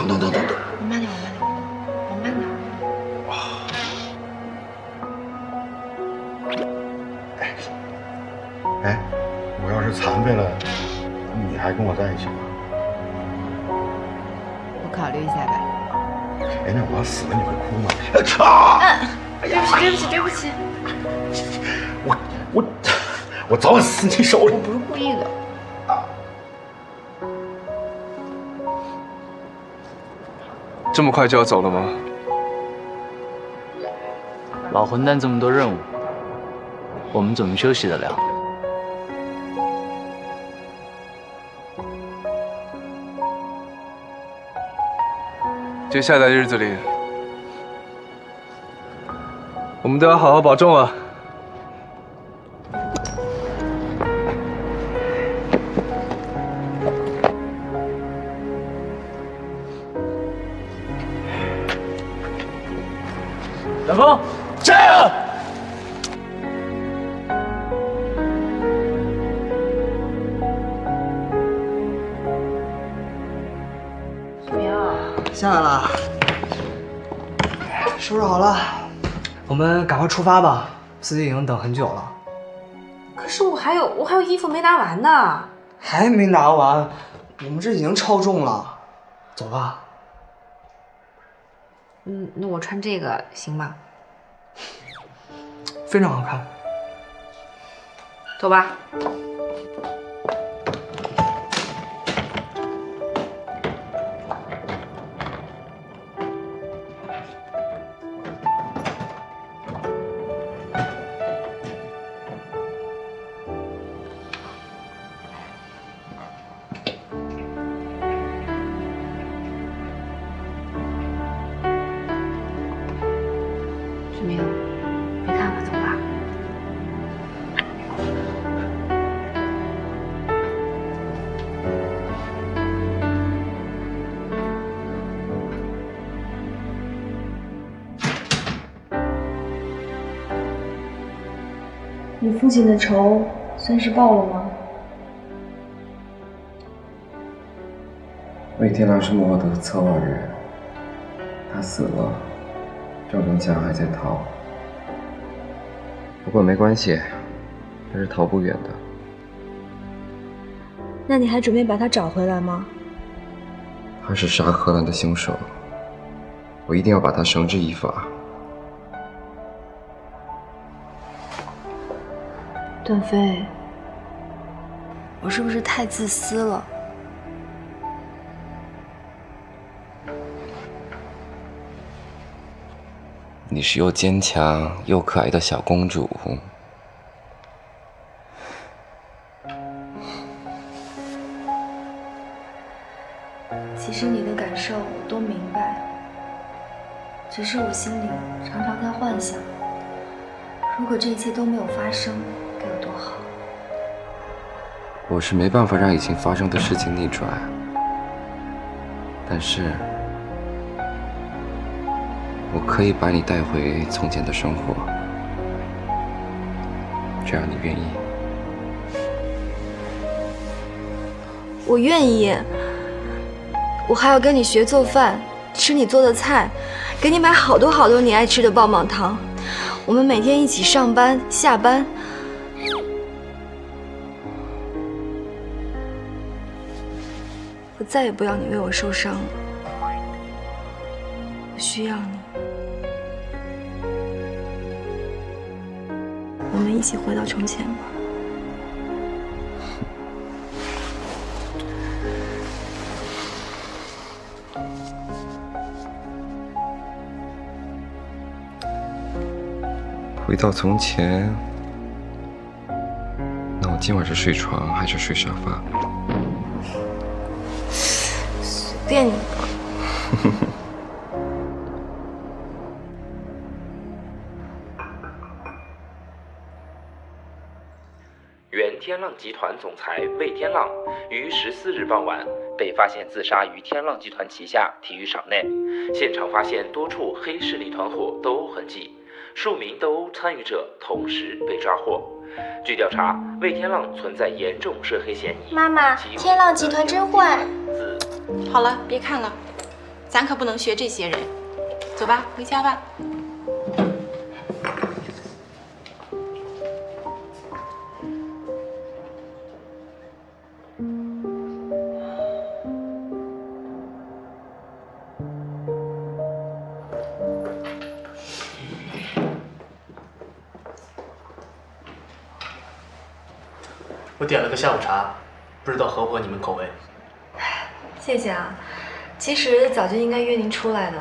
等。我慢点。哎，我要是残废了，你还跟我在一起吗？我考虑一下吧。哎，那我要死了你会哭吗？操！对不起。我早晚死你手里。我不是故意的。这么快就要走了吗？老混蛋这么多任务，我们怎么休息得了？接下来的日子里，我们都要好好保重啊！小峰，加油！小明，下来了，收拾好了，我们赶快出发吧。司机已经等很久了。可是我还有衣服没拿完呢。还没拿完，我们这已经超重了。走吧。那我穿这个行吗？非常好看。走吧。志明，别看了，走吧。你父亲的仇算是报了吗？魏天狼是莫德的策划人，他死了，赵忠强还在逃。不过没关系，他是逃不远的。那你还准备把他找回来吗？他是杀荷兰的凶手，我一定要把他绳之以法。段飞，我是不是太自私了？你是又坚强又可爱的小公主。其实你的感受我都明白，只是我心里常常在幻想，如果这一切都没有发生，该有多好。我是没办法让已经发生的事情逆转，但是我可以把你带回从前的生活，只要你愿意。我愿意，我还要跟你学做饭，吃你做的菜，给你买好多你爱吃的棒棒糖。我们每天一起上班下班。我再也不要你为我受伤了，我需要你。我们一起回到从前吧。回到从前，那我今晚是睡床还是睡沙发？随便你吧。原天浪集团总裁魏天浪于14日傍晚被发现自杀于天浪集团旗下体育场内，现场发现多处黑势力团伙斗殴痕迹，数名斗殴参与者同时被抓获。据调查，魏天浪存在严重涉黑嫌疑。妈妈，天浪集团真坏。好了，别看了。咱可不能学这些人。走吧，回家吧。我点了个下午茶，不知道合不合你们口味。谢谢啊，其实早就应该约您出来的，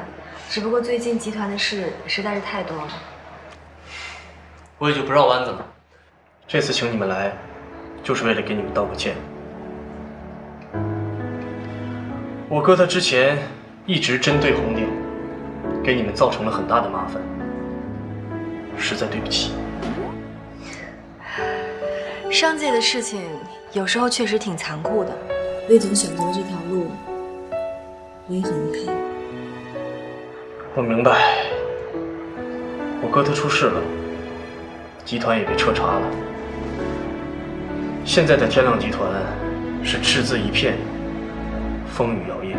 只不过最近集团的事实在是太多了。我也就不绕弯子了。这次请你们来，就是为了给你们道个歉。我哥他之前一直针对红鸟，给你们造成了很大的麻烦，实在对不起。商界的事情有时候确实挺残酷的，魏总选择了这条路，我也很遗憾。我明白，我哥他出事了，集团也被彻查了。现在的天浪集团是赤字一片，风雨摇曳。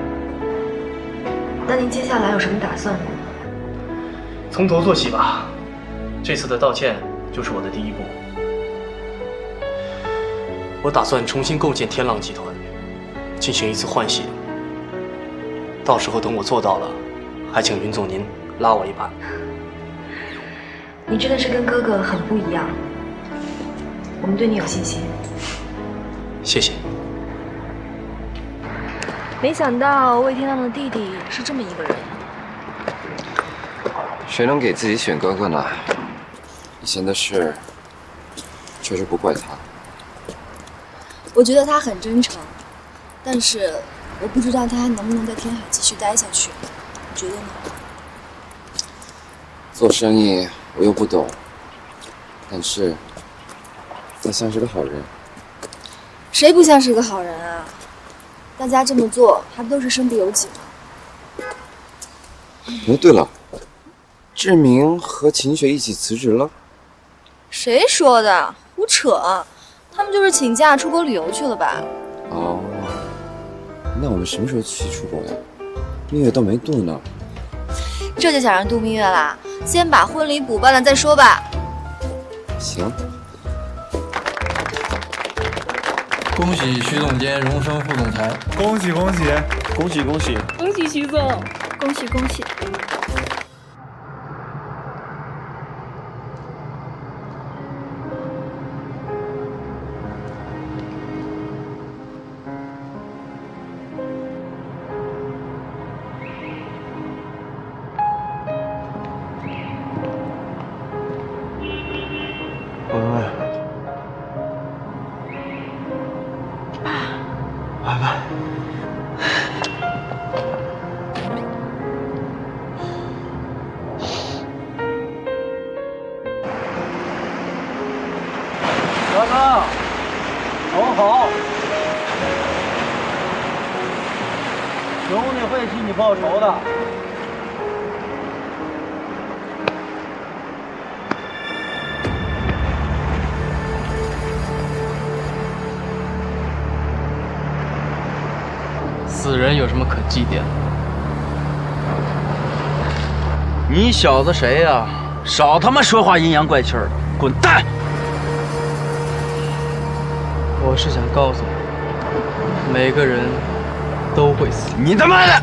那您接下来有什么打算呢？从头做起吧，这次的道歉就是我的第一步。我打算重新构建天浪集团，进行一次换血。到时候等我做到了，还请云总您拉我一把。你真的是跟哥哥很不一样，我们对你有信心。谢谢。没想到魏天浪的弟弟是这么一个人。谁能给自己选哥哥呢？以前的事，确实不怪他。我觉得他很真诚，但是我不知道他还能不能在天海继续待下去。你觉得呢？做生意我又不懂，但是他像是个好人。谁不像是个好人啊？大家这么做还不都是身不由己吗？哎，对了，志明和秦雪一起辞职了。谁说的？胡扯！他们就是请假出国旅游去了吧？哦，那我们什么时候去出国呀？蜜月都没度呢。这就想让度蜜月啦？先把婚礼补办了再说吧。行。恭喜徐总监荣升副总裁！恭喜恭喜！恭喜恭喜！恭喜徐总！恭喜恭喜！大哥，走好，兄弟会替你报仇的。死人有什么可祭奠的？你小子谁呀？少他妈说话阴阳怪气儿的，滚蛋！我是想告诉你，每个人都会死。你他妈的！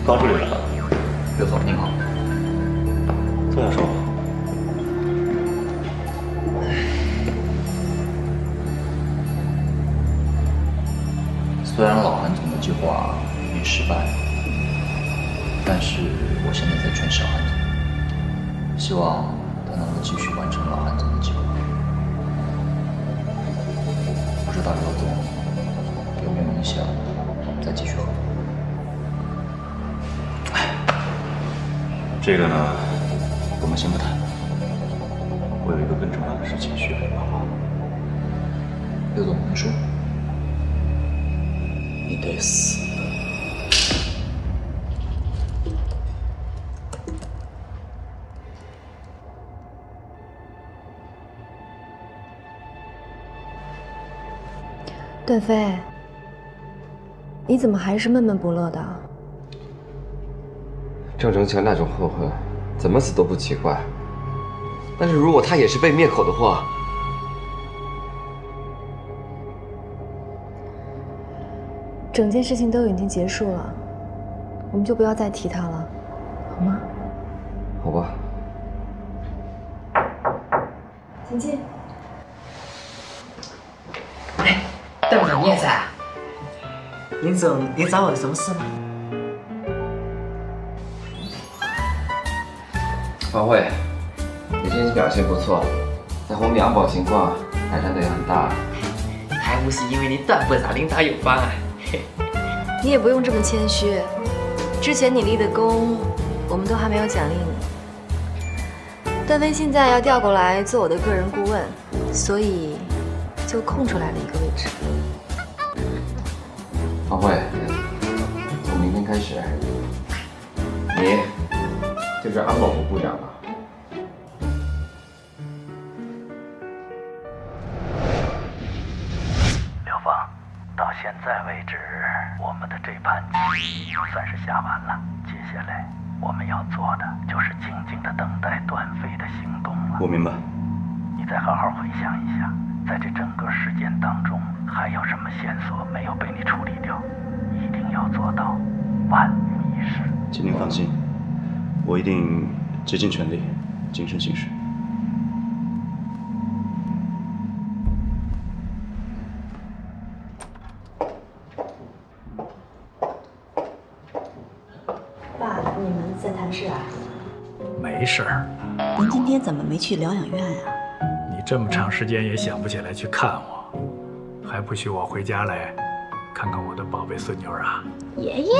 高助理来了，刘总您好。坐下说。虽然老韩总的计划已失败，但是我现在在劝小韩总，希望他能够继续完成老韩总的计划。不知道刘总有没有意向再继续合作？这个呢，我们先不谈。我有一个更重要的事情需要你帮忙。刘总，您说。你得死。段飞，你怎么还是闷闷不乐的？郑成强那种恨，怎么死都不奇怪。但是如果他也是被灭口的话，整件事情都已经结束了，我们就不要再提他了，好吗？好吧。请进。邓本念噻，林总，你找我有什么事吗？方慧，你这次表现不错，在红米安保情况改善的也很大。还不是因为你段部长领导有方啊！你也不用这么谦虚，之前你立的功，我们都还没有奖励你。段飞现在要调过来做我的个人顾问，所以就空出来了一个位置。方慧，从明天开始，你就是安保部部长了。刘峰，到现在为止，我们的这盘棋算是下完了。接下来我们要做的就是静静的等待段飞的行动了。我明白。你再好好回想一下，在这整个事件当中，还有什么线索没有被你处理掉？一定要做到万无一失。请您放心，我一定竭尽全力，谨慎行事。爸，你们在谈事啊？没事儿。您今天怎么没去疗养院啊？你这么长时间也想不起来去看我，还不许我回家来看看我的宝贝孙女啊？爷爷，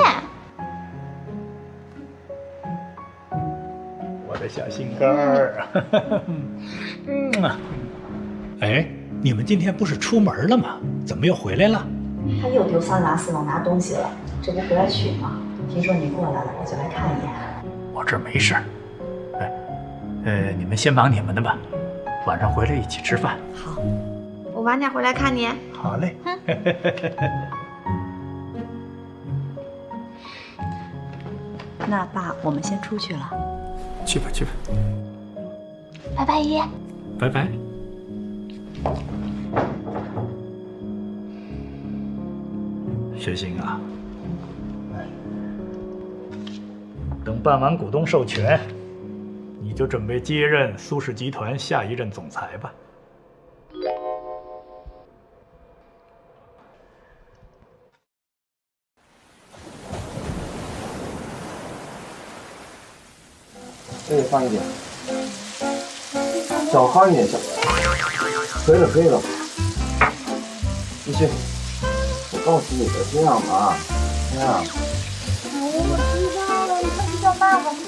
我的小心肝儿。哎，你们今天不是出门了吗？怎么又回来了？他又丢三落四往拿东西了，这不回来取吗？听说你过来了，我就来看一眼。我这没事儿。你们先忙你们的吧，晚上回来一起吃饭。好，我晚点回来看你。好嘞。那爸，我们先出去了。去吧，去吧。拜拜，爷爷。拜拜。学兴啊，等办完股东授权，你就准备接任苏氏集团下一任总裁吧。这个放一点，少放一点，小可以了，可以了。继续，我告诉你的，这样嘛，这样。我知道了，你快去叫爸爸，不是。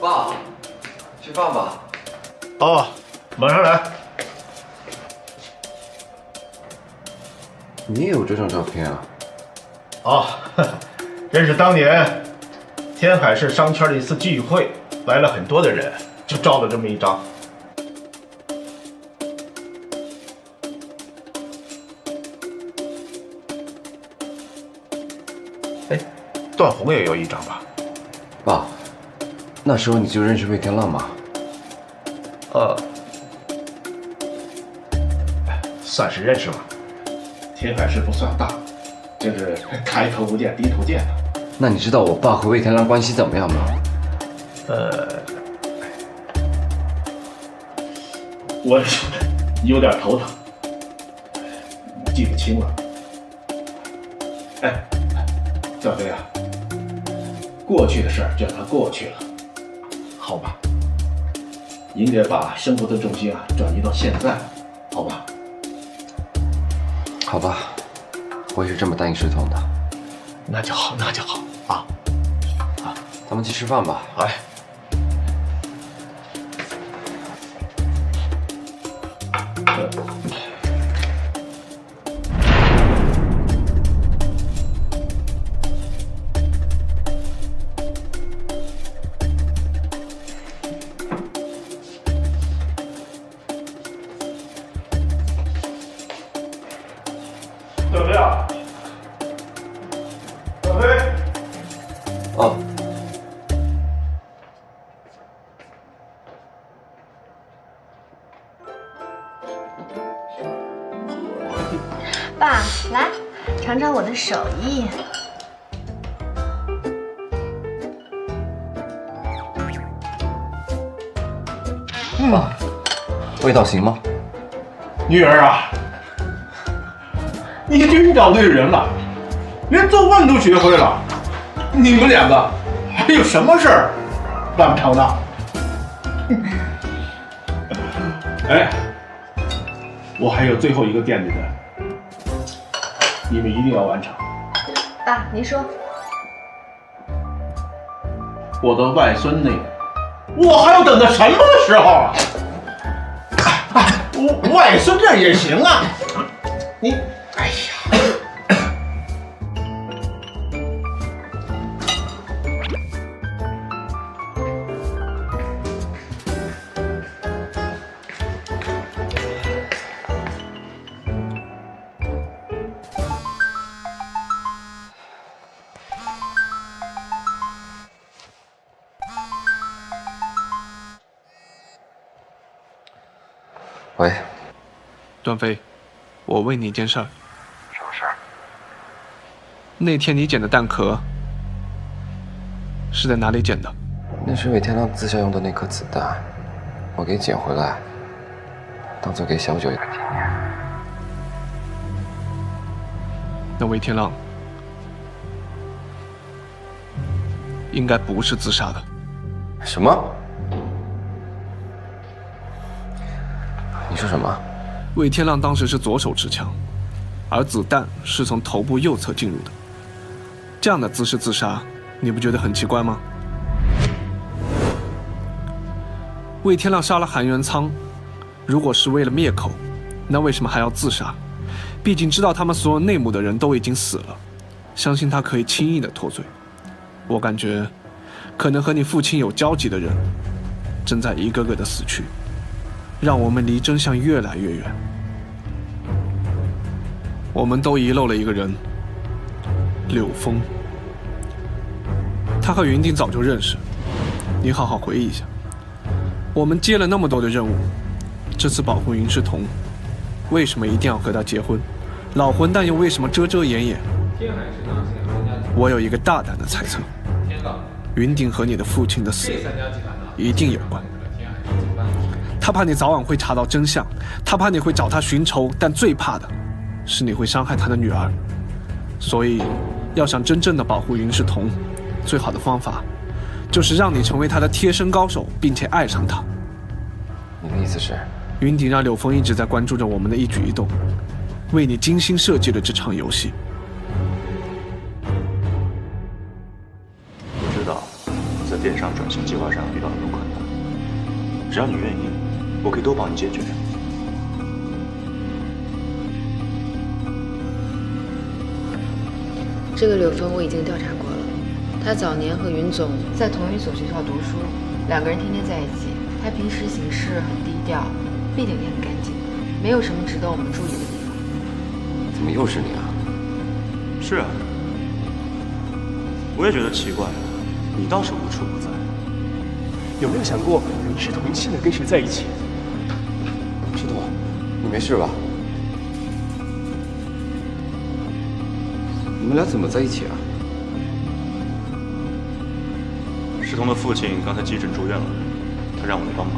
爸，吃饭吧。哦，马上来。你也有这张照片啊？哦，这是当年天海市商圈的一次聚会，来了很多的人，就照了这么一张。哎，段宏也有一张吧？爸，那时候你就认识魏天浪吗？算是认识吧。天海市不算大，就是开头不见低头见的。那你知道我爸和魏天浪关系怎么样吗？我有点头疼，记不清了。哎，小飞啊，过去的事儿就让它过去了，好吧？你应该把生活的重心啊转移到现在，好吧？好吧，我也是这么答应石头的。那就好，那就好啊！好，咱们去吃饭吧。来。小飞啊，小飞。哦。爸，来尝尝我的手艺。爸，味道行吗？女儿啊，你真找对人了，连做饭都学会了。你们两个还有什么事儿办不成的？哎，我还有最后一个惦记的，你们一定要完成。爸，您说。我的外孙女，我还要等到什么时候啊？外孙这也行啊，你，哎呀。喂，段飞，我问你一件事儿。什么事儿？那天你捡的弹壳是在哪里捡的？那是韦天浪自杀用的那颗子弹，我给捡回来，当做给小九一个纪念。那韦天浪应该不是自杀的。什么？你说什么？魏天浪当时是左手持枪，而子弹是从头部右侧进入的。这样的姿势自杀，你不觉得很奇怪吗？魏天浪杀了韩元仓，如果是为了灭口，那为什么还要自杀？毕竟知道他们所有内幕的人都已经死了，相信他可以轻易的脱罪。我感觉，可能和你父亲有交集的人，正在一个个的死去。让我们离真相越来越远。我们都遗漏了一个人，柳峰。他和云顶早就认识，你好好回忆一下。我们接了那么多的任务，这次保护云世彤，为什么一定要和他结婚？老混蛋又为什么遮遮掩掩？我有一个大胆的猜测，云顶和你的父亲的死一定有关。他怕你早晚会查到真相，他怕你会找他寻仇，但最怕的是你会伤害他的女儿。所以，要想真正的保护云世彤，最好的方法就是让你成为他的贴身高手，并且爱上他。你的意思是，云顶让柳峰一直在关注着我们的一举一动，为你精心设计了这场游戏。我知道你在电商转型计划上遇到很多困难，只要你愿意，我可以都帮你解决。这个柳峰我已经调查过了，他早年和云总在同一所学校读书，两个人天天在一起。他平时行事很低调，背景也很干净，没有什么值得我们注意的地方。怎么又是你啊？是啊，我也觉得奇怪，你倒是无处不在。有没有想过云世彤现在跟谁在一起？世彤，你没事吧？你们俩怎么在一起啊？世彤的父亲刚才急诊住院了，他让我来帮忙。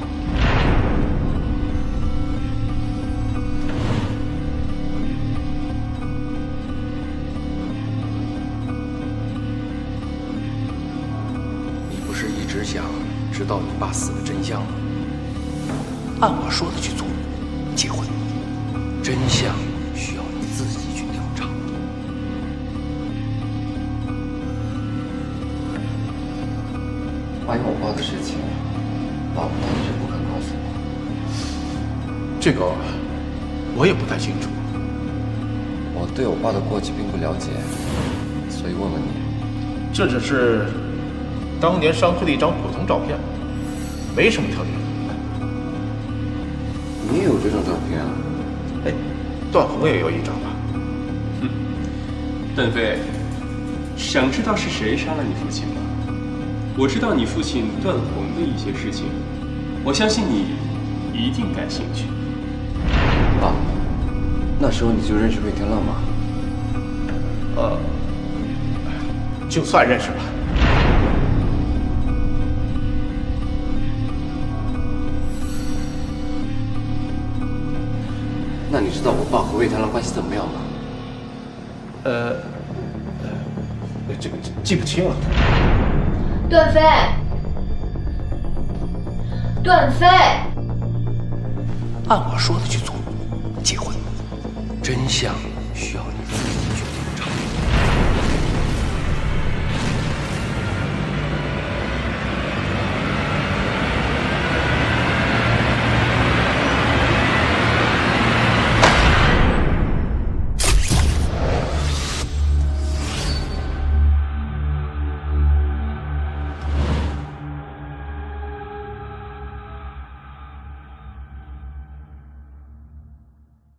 只想知道你爸死的真相了。按我说的去做，结婚。真相需要你自己去调查。关于我爸的事情，老婆一直不肯告诉我。这个我也不太清楚。我对我爸的过去并不了解，所以问问你。这只是当年商会的一张普通照片，没什么特别的。你也有这张照片啊？哎，段宏也有一张吧？段飞，想知道是谁杀了你父亲吗？我知道你父亲段宏的一些事情，我相信你一定感兴趣。爸，那时候你就认识魏天浪吗？就算认识吧。那你知道我爸和魏天浪关系怎么样吗？这个记不清了。段飞，段飞，按我说的去做，结婚。真相需要你自己